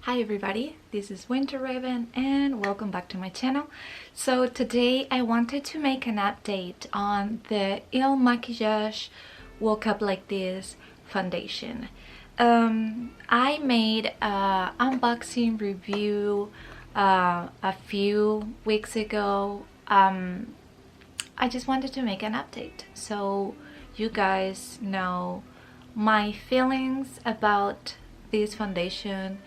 Hi everybody, this is Winter Raven and welcome back to my channel. So today I wanted to make an update on the Ilmakiage Woke Up Like This foundation. I made an unboxing review a few weeks ago. I just wanted to make an update so you guys know my feelings about this foundation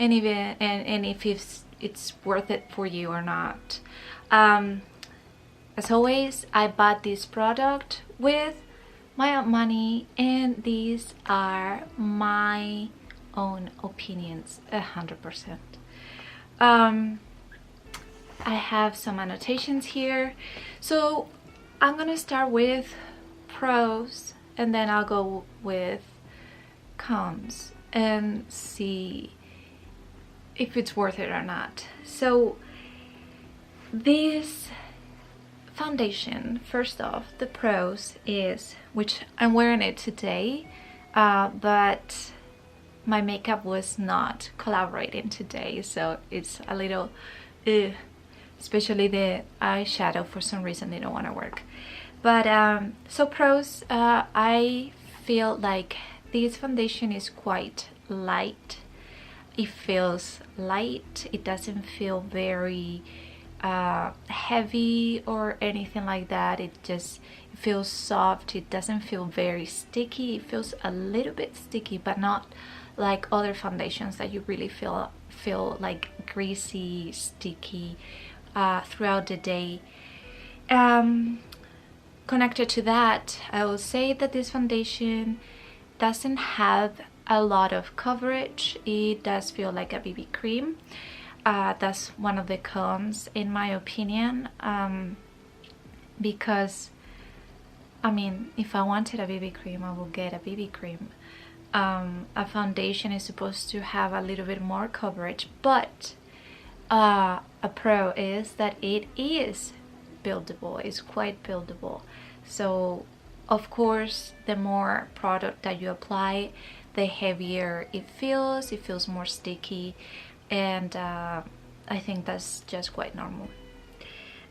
and if it's worth it for you or not. As always, I bought this product with my own money and these are my own opinions 100%. I have some annotations here, so I'm gonna start with pros and then I'll go with cons and see if it's worth it or not. So this foundation, first off, the pros is, which I'm wearing it today, but my makeup was not collaborating today, so it's a little especially the eyeshadow, for some reason they don't want to work. But so pros, I feel like this foundation is quite light. It feels light, it doesn't feel very heavy or anything like that. It feels soft. It doesn't feel very sticky. It feels a little bit sticky, but not like other foundations that you really feel like greasy, sticky throughout the day. Connected to that, I will say that this foundation doesn't have a lot of coverage. It does feel like a BB cream. That's one of the cons in my opinion, because I mean, if I wanted a BB cream, I will get a BB cream. A foundation is supposed to have a little bit more coverage, but a pro is that it is buildable. It's quite buildable. So of course, the more product that you apply, the heavier it feels more sticky, and I think that's just quite normal.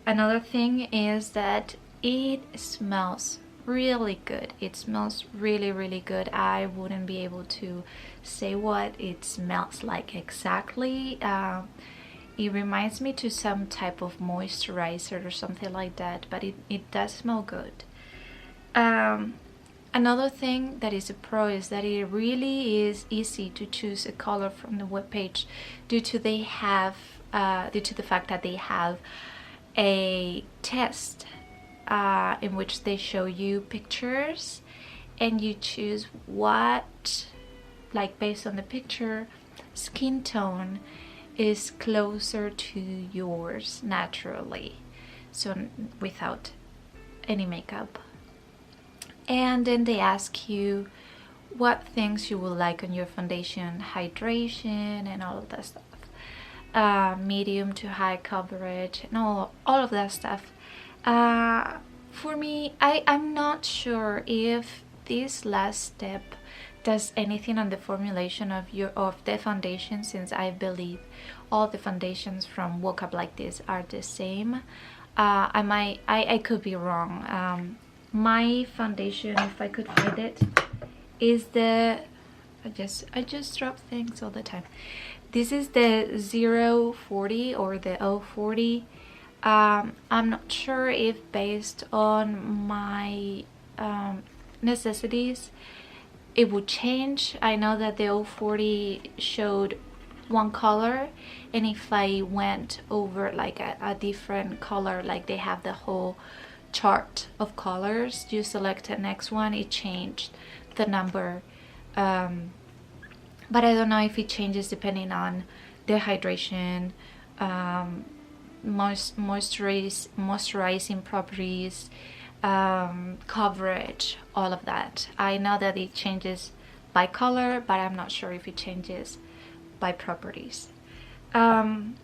Another thing is that it smells really good. It smells really good. I wouldn't be able to say what it smells like exactly. It reminds me to some type of moisturizer or something like that, but it does smell good. Another thing that is a pro is that it really is easy to choose a color from the webpage due to the fact that they have a test in which they show you pictures and you choose what, like based on the picture, skin tone is closer to yours naturally, so without any makeup. And then they ask you what things you would like on your foundation: hydration and all of that stuff, medium to high coverage and all of that stuff. For me, I'm not sure if this last step does anything on the formulation of the foundation, since I believe all the foundations from Woke Up Like This are the same. I could be wrong. My foundation, if I could find it, is the I just drop things all the time. This is the 040 or the 040. I'm not sure if based on my necessities it would change. I know that the 040 showed one color, and if I went over like a different color, like they have the whole chart of colors, you select the next one, it changed the number, but I don't know if it changes depending on the hydration, moisturizing properties, coverage, all of that. I know that it changes by color, but I'm not sure if it changes by properties. And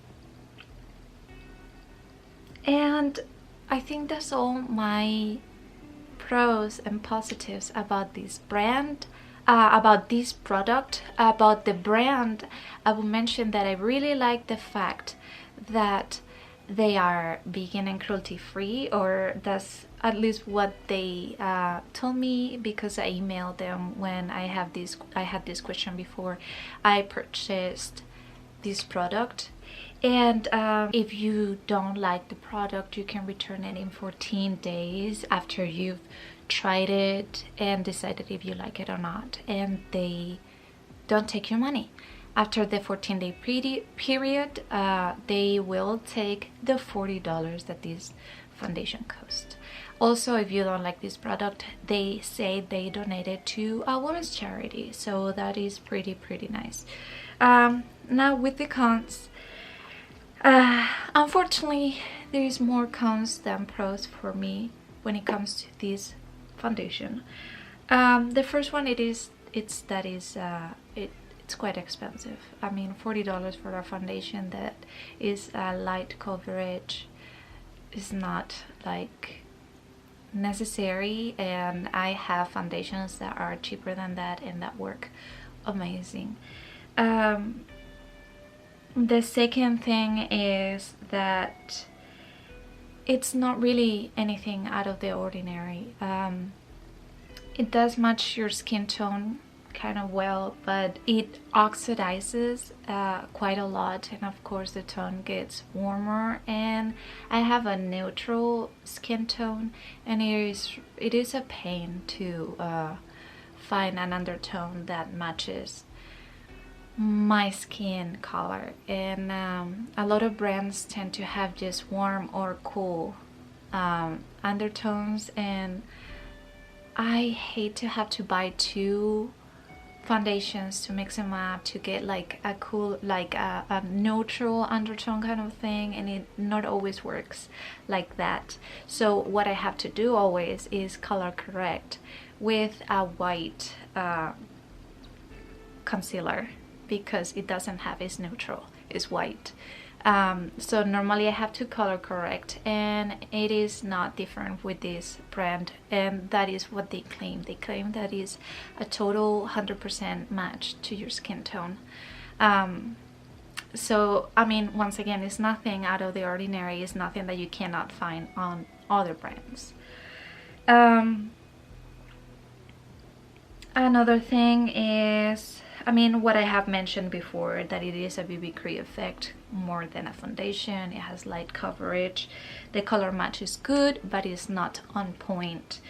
I think that's all my pros and positives about this brand. about this product, about the brand, I will mention that I really like the fact that they are vegan and cruelty free, or that's at least what they told me, because I emailed them when I had this question before I purchased this product. And if you don't like the product, you can return it in 14 days after you've tried it and decided if you like it or not, and they don't take your money. After the 14-day period, they will take the $40 that this foundation cost. Also, if you don't like this product, they say they donated to a women's charity, so that is pretty nice. Now with the cons, unfortunately there is more cons than pros for me when it comes to this foundation. The first one, it's quite expensive. I mean, $40 for a foundation that is a light coverage is not like necessary, and I have foundations that are cheaper than that and that work amazing. The second thing is that it's not really anything out of the ordinary. It does match your skin tone kind of well, but it oxidizes quite a lot, and of course the tone gets warmer, and I have a neutral skin tone, and it is a pain to find an undertone that matches my skin color. And a lot of brands tend to have just warm or cool undertones, and I hate to have to buy two foundations to mix them up to get like a cool, like a neutral undertone kind of thing, and it not always works like that. So what I have to do always is color correct with a white concealer, because it doesn't have, it's neutral, it's white. So normally I have to color correct, and it is not different with this brand, and that is what they claim. They claim that is a total 100% match to your skin tone. So I mean, once again, it's nothing out of the ordinary. It's nothing that you cannot find on other brands. Another thing is, I mean, what I have mentioned before, that it is a BB cream effect more than a foundation. It has light coverage. The color match is good, but it's not on point.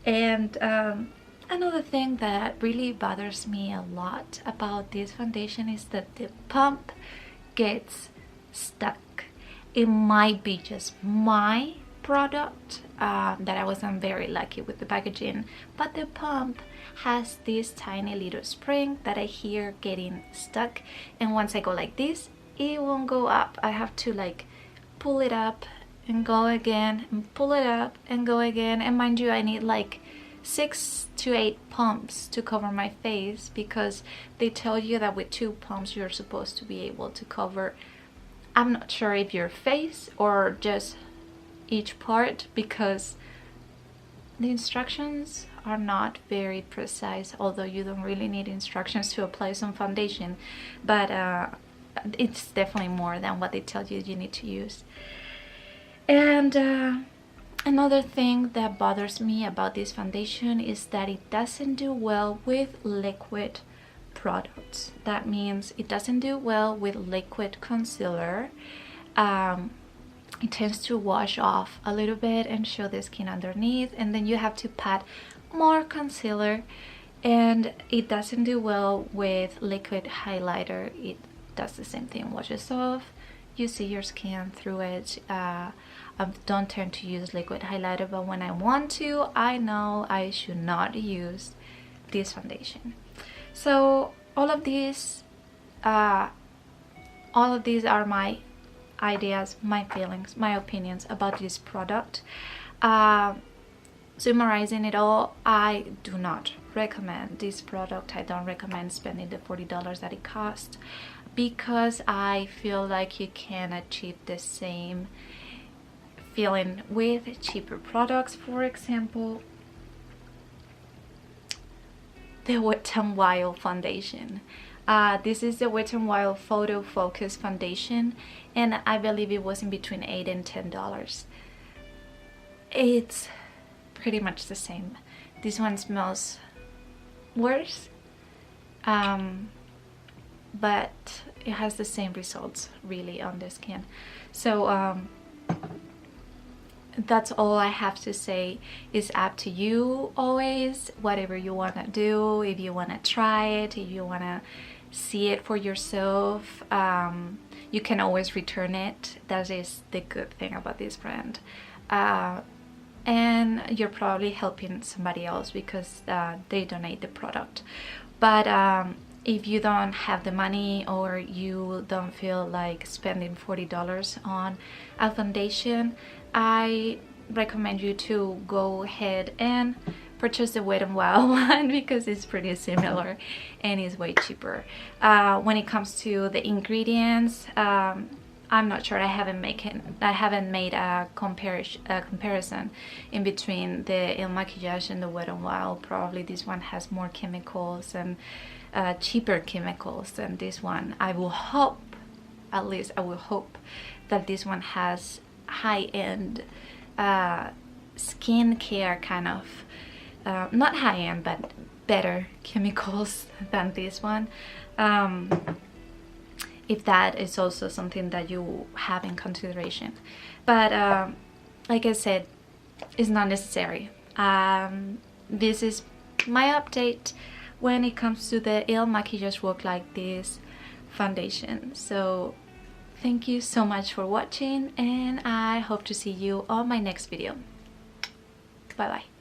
And another thing that really bothers me a lot about this foundation is that the pump gets stuck. It might be just my product, that I wasn't very lucky with the packaging, but the pump has this tiny little spring that I hear getting stuck, and once I go like this, it won't go up. I have to like pull it up and go again, and pull it up and go again, and mind you, I need like 6 to 8 pumps to cover my face, because they tell you that with 2 pumps you're supposed to be able to cover, I'm not sure if your face or just each part, because the instructions are not very precise, although you don't really need instructions to apply some foundation, but it's definitely more than what they tell you need to use. And another thing that bothers me about this foundation is that it doesn't do well with liquid products. That means it doesn't do well with liquid concealer. It tends to wash off a little bit and show the skin underneath, and then you have to pat more concealer, and it doesn't do well with liquid highlighter. It does the same thing, washes off, you see your skin through it. I don't tend to use liquid highlighter, but when I want to, I know I should not use this foundation. So all of these are my ideas, my feelings, my opinions about this product. Summarizing it all, I do not recommend this product. I don't recommend spending the $40 that it costs, because I feel like you can achieve the same feeling with cheaper products. For example, the Wet n Wild foundation. This is the Wet n Wild Photo Focus foundation, and I believe it was in between $8 and $10. It's pretty much the same. This one smells worse, but it has the same results really on the skin. So that's all I have to say. It's up to you always, whatever you want to do. If you want to try it, if you want to see it for yourself, you can always return it. That is the good thing about this brand. And you're probably helping somebody else because they donate the product. But if you don't have the money, or you don't feel like spending $40 on a foundation, I recommend you to go ahead and purchase the Wet n Wild one because it's pretty similar and it's way cheaper. When it comes to the ingredients, I'm not sure. I haven't made a comparison in between the Ilmakiage and the Wet n Wild. Probably this one has more chemicals and cheaper chemicals than this one. I will hope, at least I will hope, that this one has high-end skincare kind of, not high-end but better chemicals than this one. If that is also something that you have in consideration. But like I said, it's not necessary. This is my update when it comes to the Ilmakiage Work Like This foundation. So thank you so much for watching, and I hope to see you on my next video. Bye bye.